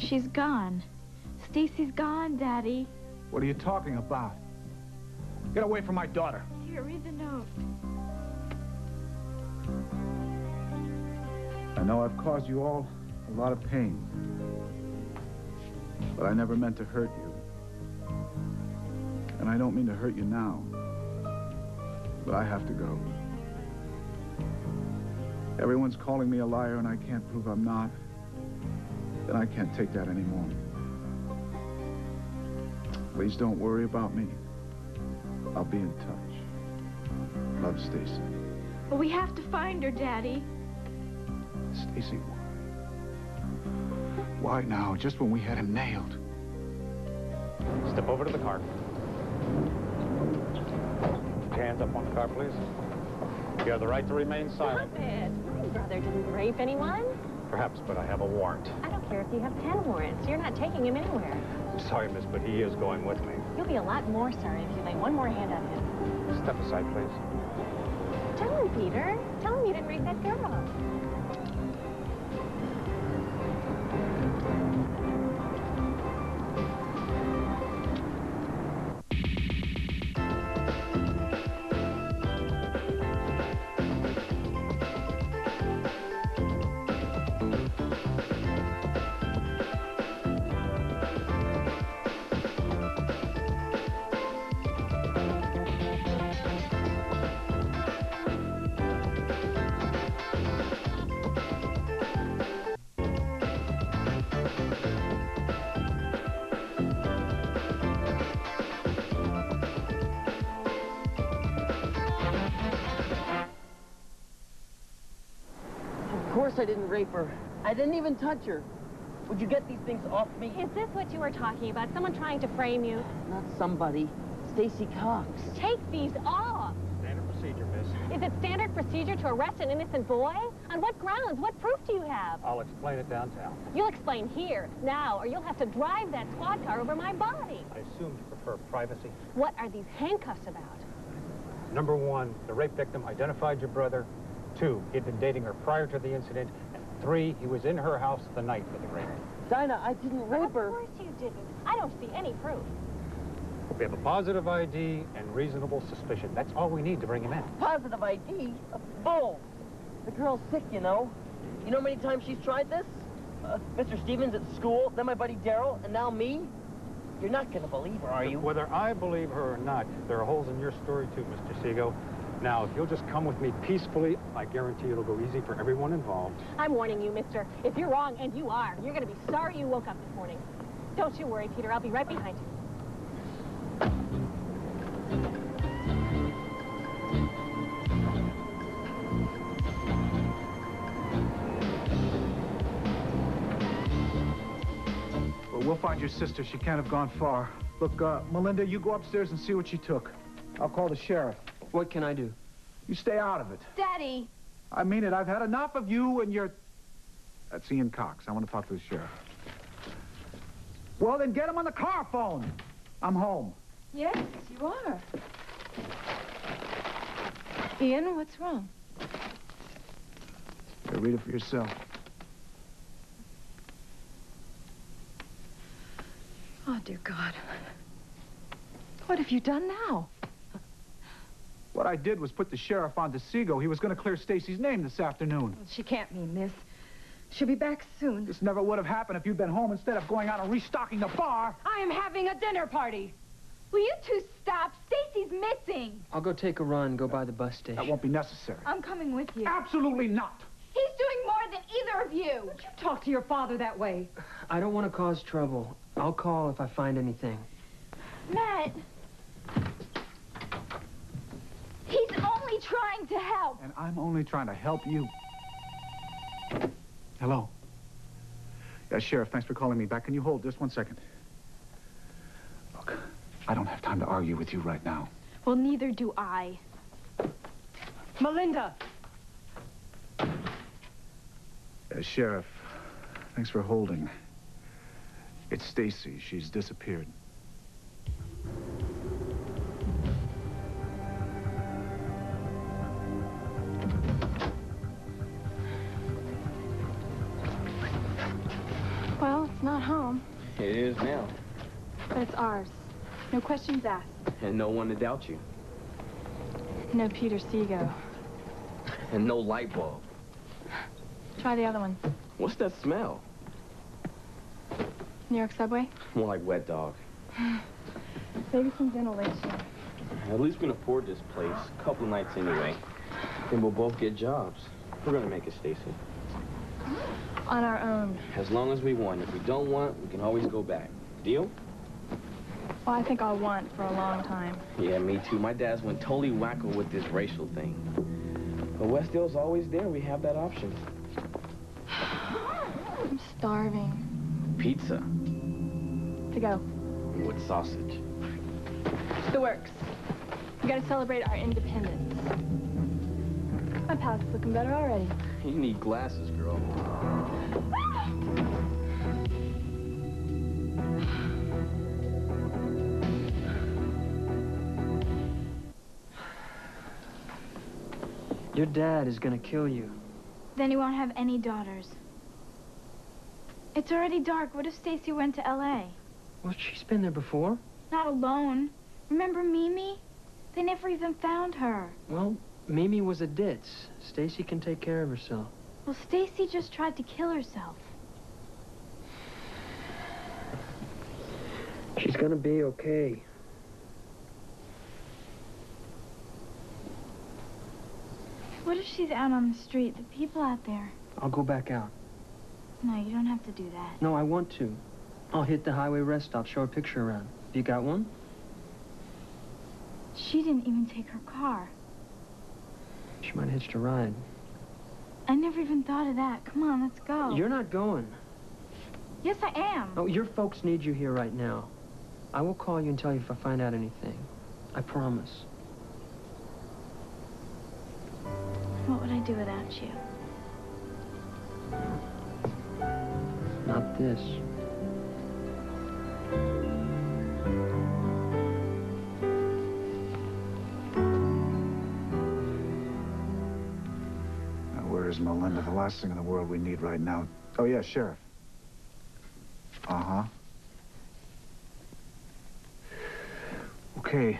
She's gone. Stacy's gone, Daddy. What are you talking about? Get away from my daughter. Here, read the note. I know I've caused you all a lot of pain. But I never meant to hurt you. And I don't mean to hurt you now. But I have to go. Everyone's calling me a liar and I can't prove I'm not. Then I can't take that anymore. Please don't worry about me. I'll be in touch. Love, Stacy. But we have to find her, Daddy. Stacy, why? Why now, just when we had him nailed? Step over to the car. Put your hands up on the car, please. You have the right to remain silent. Stop it. My brother didn't rape anyone. Perhaps, but I have a warrant. I don't care if you have 10 warrants. You're not taking him anywhere. Sorry, miss, but he is going with me. You'll be a lot more sorry if you lay one more hand on him. Step aside, please. Tell him, Peter. Tell him you didn't rape that girl. Of course I didn't rape her. I didn't even touch her. Would you get these things off me? Is this what you were talking about? Someone trying to frame you? Not somebody. Stacy Cox. Take these off. Standard procedure, miss. Is it standard procedure to arrest an innocent boy? On what grounds? What proof do you have? I'll explain it downtown. You'll explain here, now, or you'll have to drive that squad car over my body. I assume you prefer privacy. What are these handcuffs about? Number one, the rape victim identified your brother. 2, he'd been dating her prior to the incident. And 3, he was in her house the night of the rape. Dinah, I didn't rape her. Of course you didn't. I don't see any proof. We have a positive ID and reasonable suspicion. That's all we need to bring him in. Positive ID? Bull. The girl's sick, you know. You know how many times she's tried this? Mr. Stevens at school, then my buddy Daryl, and now me? You're not gonna believe her, are you? Whether I believe her or not, there are holes in your story too, Mr. Seago. Now, if you'll just come with me peacefully, I guarantee it'll go easy for everyone involved. I'm warning you, mister. If you're wrong, and you are, you're gonna be sorry you woke up this morning. Don't you worry, Peter. I'll be right behind you. Well, we'll find your sister. She can't have gone far. Look, Melinda, you go upstairs and see what she took. I'll call the sheriff. What can I do? You stay out of it. Daddy. I mean it. I've had enough of you and your... That's Ian Cox. I want to talk to the sheriff. Well, then get him on the car phone. I'm home. Yes, you are. Ian, what's wrong? Here, read it for yourself. Oh, dear God. What have you done now? What I did was put the sheriff on Seago. He was going to clear Stacy's name this afternoon. Well, she can't mean this. She'll be back soon. This never would have happened if you'd been home instead of going out and restocking the bar. I am having a dinner party. Will you two stop? Stacy's missing. I'll go take a run, go by the bus station. That won't be necessary. I'm coming with you. Absolutely not. He's doing more than either of you. Don't you talk to your father that way. I don't want to cause trouble. I'll call if I find anything. Matt. He's only trying to help. And I'm only trying to help you. Hello. Yes, Sheriff, thanks for calling me back. Can you hold just 1 second? Look, I don't have time to argue with you right now. Well, neither do I. Melinda! Sheriff, thanks for holding. It's Stacy. She's disappeared. Well, it's not home. It is now. But it's ours. No questions asked. And no one to doubt you. No Peter Seego. And no light bulb. Try the other one. What's that smell? New York subway? More like wet dog. Maybe some ventilation. At least we can afford this place. A couple nights anyway. Then we'll both get jobs. We're gonna make it, Stacy. On our own. As long as we want. If we don't want, we can always go back. Deal? Well, I think I'll want for a long time. Yeah, me too. My dad's went totally wacko with this racial thing. But Westdale's always there. We have that option. I'm starving. Pizza. To go. With sausage. The works. We gotta celebrate our independence. My palate's looking better already. You need glasses, girl. Your dad is gonna kill you. Then he won't have any daughters. It's already dark. What if Stacy went to L.A.? Well, she's been there before. Not alone. Remember Mimi? They never even found her. Well, Mimi was a ditz. Stacy can take care of herself. Well, Stacy just tried to kill herself. She's gonna be okay. What if she's out on the street? The people out there. I'll go back out. No, you don't have to do that. No, I want to. I'll hit the highway rest stop, show a picture around. Have you got one? She didn't even take her car. She might have hitched a ride. I never even thought of that. Come on, let's go. You're not going. Yes, I am. Oh, your folks need you here right now. I will call you and tell you if I find out anything. I promise. What would I do without you? Not this. Now, where is Melinda? The last thing in the world we need right now. Oh, yeah, Sheriff. Uh-huh. Okay.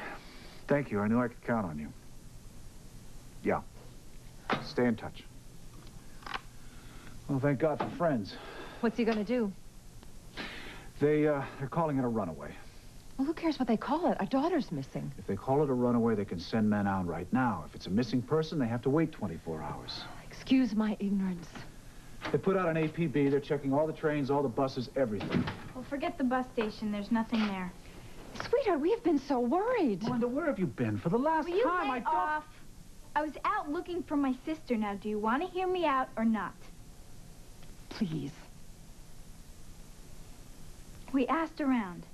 Thank you. I knew I could count on you. Yeah. Stay in touch. Well, thank God for friends. What's he gonna do? They're calling it a runaway. Well, who cares what they call it? Our daughter's missing. If they call it a runaway, they can send men out right now. If it's a missing person, they have to wait 24 hours. Excuse my ignorance. They put out an APB. They're checking all the trains, all the buses, everything. Well, forget the bus station. There's nothing there. Sweetheart, we have been so worried. Melinda, where have you been for the last Will you time? lay off? I was out looking for my sister. Now, do you want to hear me out or not? Please. We asked around.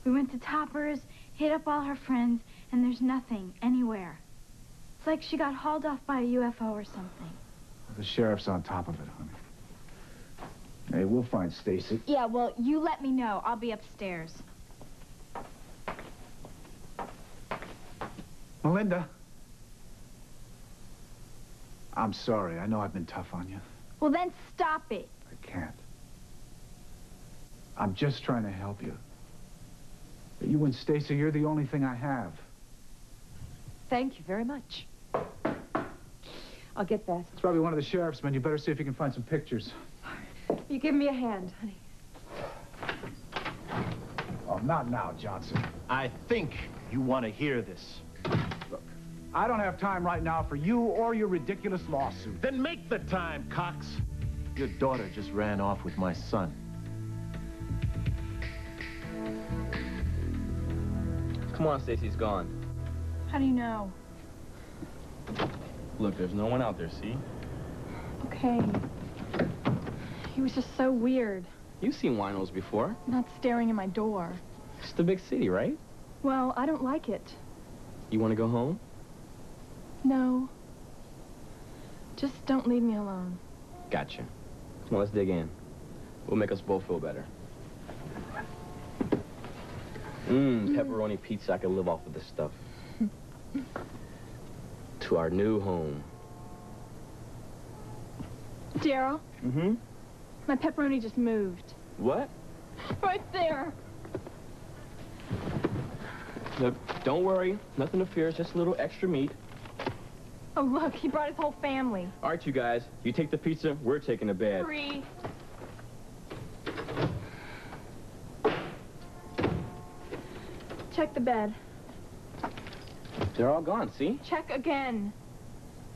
We went to Topper's, hit up all her friends, and there's nothing anywhere. It's like she got hauled off by a UFO or something. The sheriff's on top of it, honey. Hey, we'll find Stacy. Yeah, well, you let me know. I'll be upstairs. Melinda. I'm sorry. I know I've been tough on you. Well, then stop it. I can't. I'm just trying to help you. You and Stacy, you're the only thing I have. Thank you very much. I'll get that. It's probably one of the sheriff's men. You better see if you can find some pictures. You give me a hand, honey. Oh, not now, Johnson. I think you want to hear this. Look, I don't have time right now for you or your ridiculous lawsuit. Then make the time, Cox. Your daughter just ran off with my son. Come on, Stacy's gone. How do you know? Look, there's no one out there, see? Okay. He was just so weird. You've seen winos before. Not staring in my door. It's the big city, right? Well, I don't like it. You want to go home? No. Just don't leave me alone. Gotcha. Well, let's dig in. We'll make us both feel better. Pepperoni pizza. I could live off of this stuff. To our new home. Daryl, Mm-hmm. my pepperoni just moved. What? Right there. Look, don't worry. Nothing to fear. It's just a little extra meat. Oh, look, he brought his whole family. All right, you guys. You take the pizza. We're taking the bed. 3. Check the bed. They're all gone, see? Check again.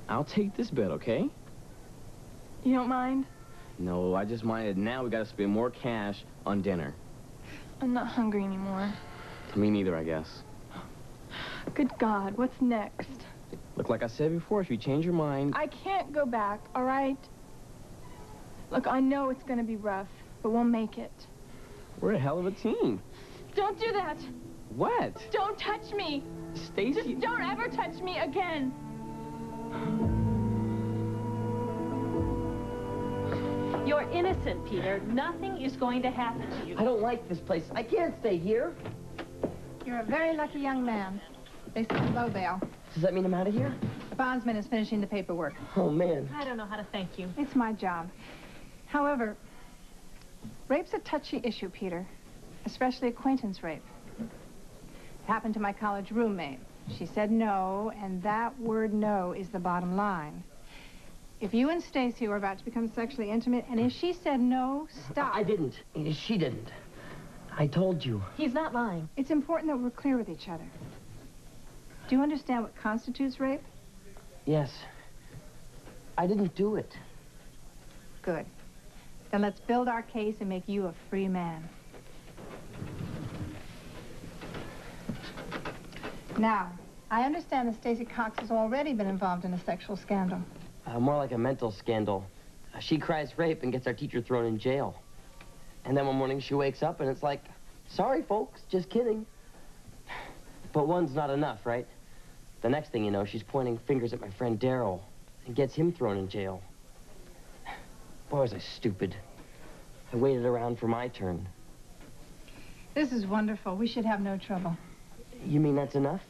I'll take this bed, okay? You don't mind? No, I just minded now we gotta spend more cash on dinner. I'm not hungry anymore. Me neither, I guess. Good God, what's next? Look, like I said before, if you change your mind... I can't go back, all right? Look, I know it's gonna be rough, but we'll make it. We're a hell of a team. Don't do that! What? Don't touch me! Stacy... Just don't ever touch me again! You're innocent, Peter. Nothing is going to happen to you. I don't like this place. I can't stay here. You're a very lucky young man. They sent low bail. Does that mean I'm out of here? The bondsman is finishing the paperwork. Oh, man. I don't know how to thank you. It's my job. However, rape's a touchy issue, Peter. Especially acquaintance rape. It happened to my college roommate. She said no, and that word no is the bottom line. If you and Stacy were about to become sexually intimate, and if she said no, stop. I didn't. She didn't. I told you. He's not lying. It's important that we're clear with each other. Do you understand what constitutes rape? Yes. I didn't do it. Good. Then let's build our case and make you a free man. Now, I understand that Stacy Cox has already been involved in a sexual scandal. More like a mental scandal. She cries rape and gets our teacher thrown in jail. And then one morning she wakes up and it's like, sorry, folks, just kidding. But one's not enough, right? The next thing you know, she's pointing fingers at my friend Daryl and gets him thrown in jail. Boy, was I stupid. I waited around for my turn. This is wonderful. We should have no trouble. You mean that's enough?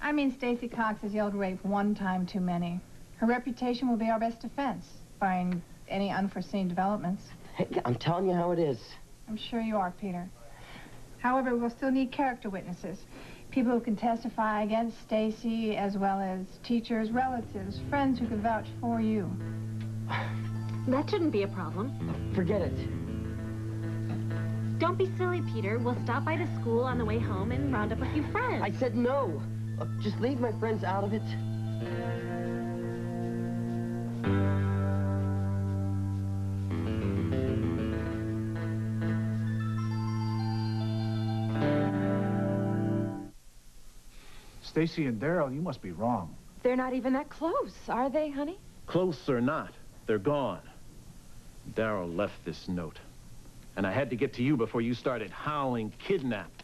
I mean, Stacy Cox has yelled rape one time too many. Her reputation will be our best defense, barring any unforeseen developments. Hey, I'm telling you how it is. I'm sure you are, Peter. However, we'll still need character witnesses. People who can testify against Stacy, as well as teachers, relatives, friends who can vouch for you. That shouldn't be a problem. Forget it. Don't be silly, Peter. We'll stop by the school on the way home and round up a few friends. I said no. Look, just leave my friends out of it. Stacy and Daryl, you must be wrong. They're not even that close, are they, honey? Close or not, they're gone. Daryl left this note. And I had to get to you before you started howling kidnapped.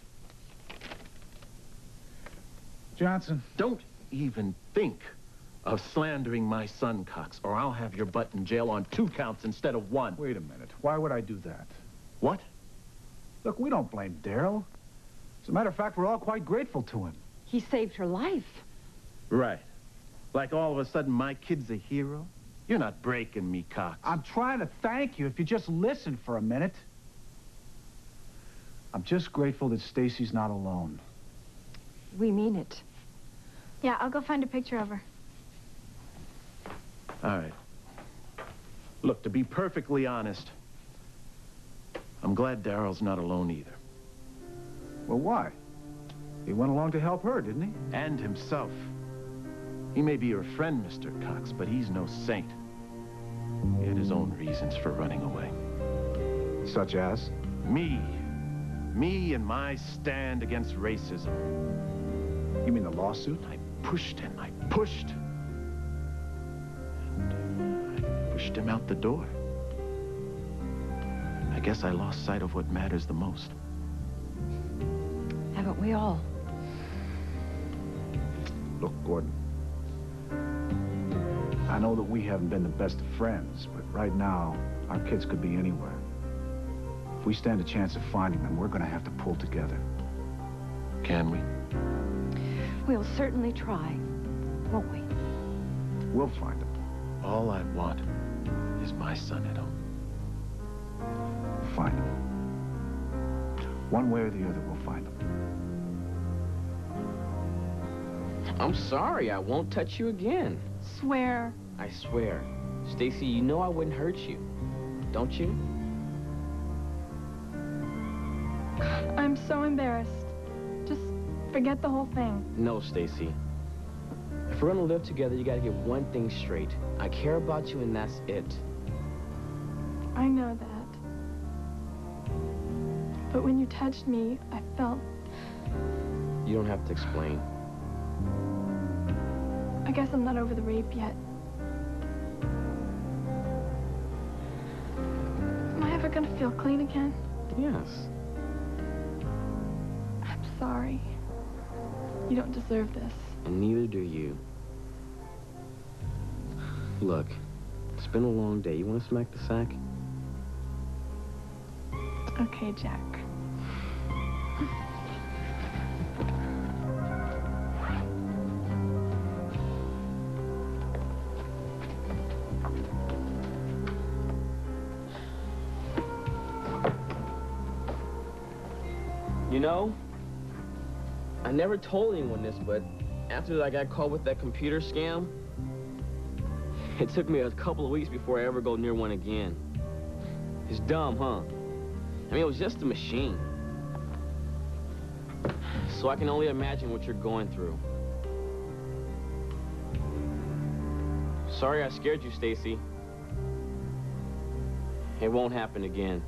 Johnson. Don't even think of slandering my son, Cox, or I'll have your butt in jail on 2 counts instead of 1. Wait a minute. Why would I do that? What? Look, we don't blame Daryl. As a matter of fact, we're all quite grateful to him. He saved her life. Right. Like all of a sudden my kid's a hero? You're not breaking me, Cox. I'm trying to thank you if you just listen for a minute. I'm just grateful that Stacy's not alone. We mean it. Yeah, I'll go find a picture of her. All right. Look, to be perfectly honest, I'm glad Daryl's not alone either. Well, why? He went along to help her, didn't he? And himself. He may be your friend, Mr. Cox, but he's no saint. He had his own reasons for running away. Such as? Me. Me and my stand against racism. You mean the lawsuit? I pushed him. I pushed. And I pushed him out the door. I guess I lost sight of what matters the most. Haven't we all? Look, Gordon. I know that we haven't been the best of friends, but right now, our kids could be anywhere. If we stand a chance of finding them, we're going to have to pull together. Can we? We'll certainly try, won't we? We'll find them. All I want is my son at home. Find them. One way or the other, we'll find them. I'm sorry, I won't touch you again. Swear. I swear. Stacy, you know I wouldn't hurt you. Don't you? I'm so embarrassed. Just forget the whole thing. No, Stacy. If we're gonna live together, you gotta get one thing straight. I care about you and that's it. I know that. But when you touched me, I felt... You don't have to explain. I guess I'm not over the rape yet. Am I ever gonna feel clean again? Yes. I'm sorry. You don't deserve this. And neither do you. Look, it's been a long day. You want to smack the sack? Okay, Jack. You know, I never told anyone this, but after I got caught with that computer scam, it took me a couple of weeks before I ever go near one again. It's dumb, huh? I mean, it was just a machine. So I can only imagine what you're going through. Sorry I scared you, Stacy. It won't happen again.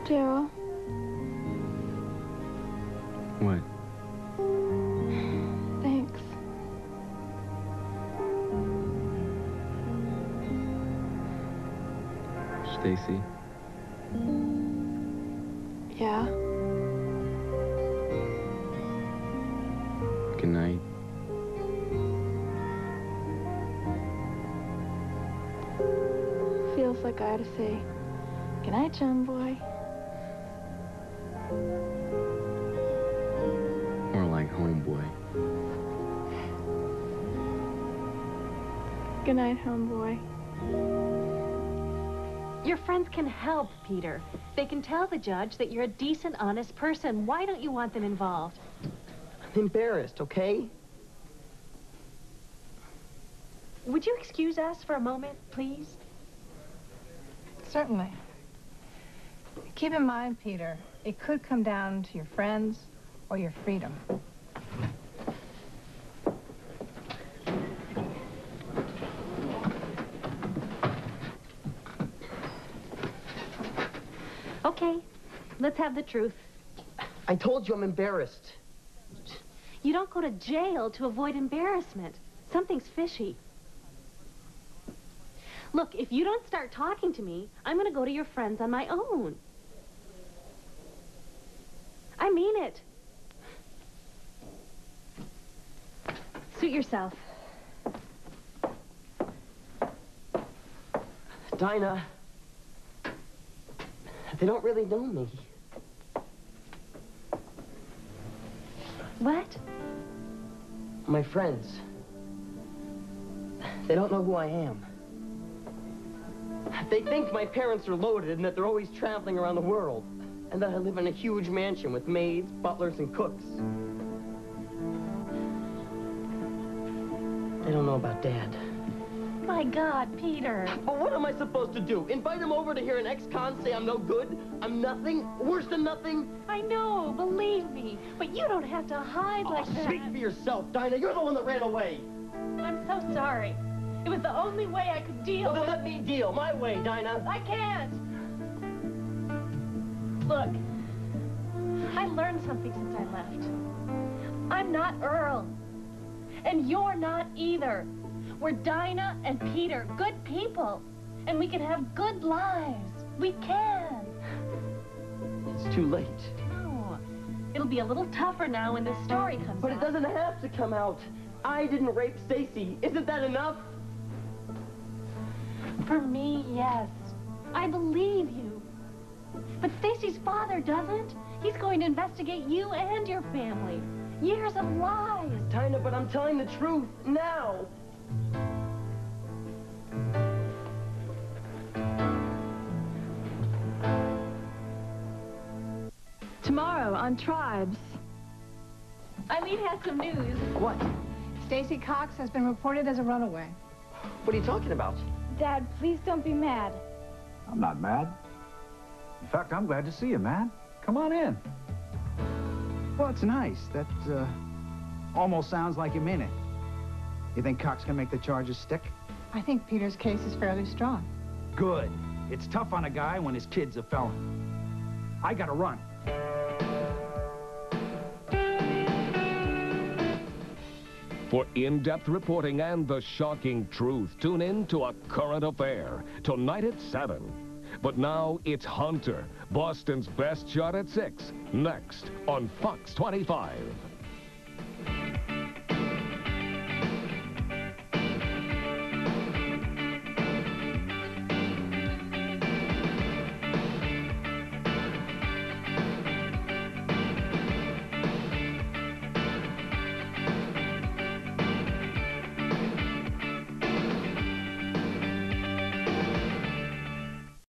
Daryl. What? Thanks. Stacy? Yeah? Good night. Feels like I ought to say, good night, John boy. More like homeboy. Good night, homeboy. Your friends can help, Peter. They can tell the judge that you're a decent, honest person. Why don't you want them involved? I'm embarrassed, okay? Would you excuse us for a moment, please? Certainly. Keep in mind, Peter, it could come down to your friends or your freedom. Okay, let's have the truth. I told you I'm embarrassed. You don't go to jail to avoid embarrassment. Something's fishy. Look, if you don't start talking to me, I'm going to go to your friends on my own. I mean it. Suit yourself. Dinah, they don't really know me. What? My friends. They don't know who I am. They think my parents are loaded and that they're always traveling around the world. And that I live in a huge mansion with maids, butlers, and cooks. They don't know about Dad. My God, Peter. But what am I supposed to do? Invite him over to hear an ex-con say I'm no good? I'm nothing? Worse than nothing? I know, believe me. But you don't have to hide like that. Speak for yourself, Dinah. You're the one that ran away. I'm so sorry. It was the only way I could deal Well, then with... let me deal. My way, Dinah. I can't. Look, I learned something since I left. I'm not Earl. And you're not either. We're Dinah and Peter, good people. And we can have good lives. We can. It's too late. No. It'll be a little tougher now when this story comes But out. it doesn't have to come out. I didn't rape Stacy. Isn't that enough? For me, yes. I believe you. But Stacy's father doesn't. He's going to investigate you and your family. Years of lies. Tina, but I'm telling the truth now. Tomorrow on Tribes. Eileen has some news. What? Stacy Cox has been reported as a runaway. What are you talking about? Dad, please don't be mad. I'm not mad. In fact, I'm glad to see you, man. Come on in. Well, it's nice. That, almost sounds like you mean it. You think Cox can make the charges stick? I think Peter's case is fairly strong. Good. It's tough on a guy when his kid's a felon. I gotta run. For in-depth reporting and the shocking truth, tune in to A Current Affair, tonight at 7. But now it's Hunter, Boston's best shot at 6, next on Fox 25.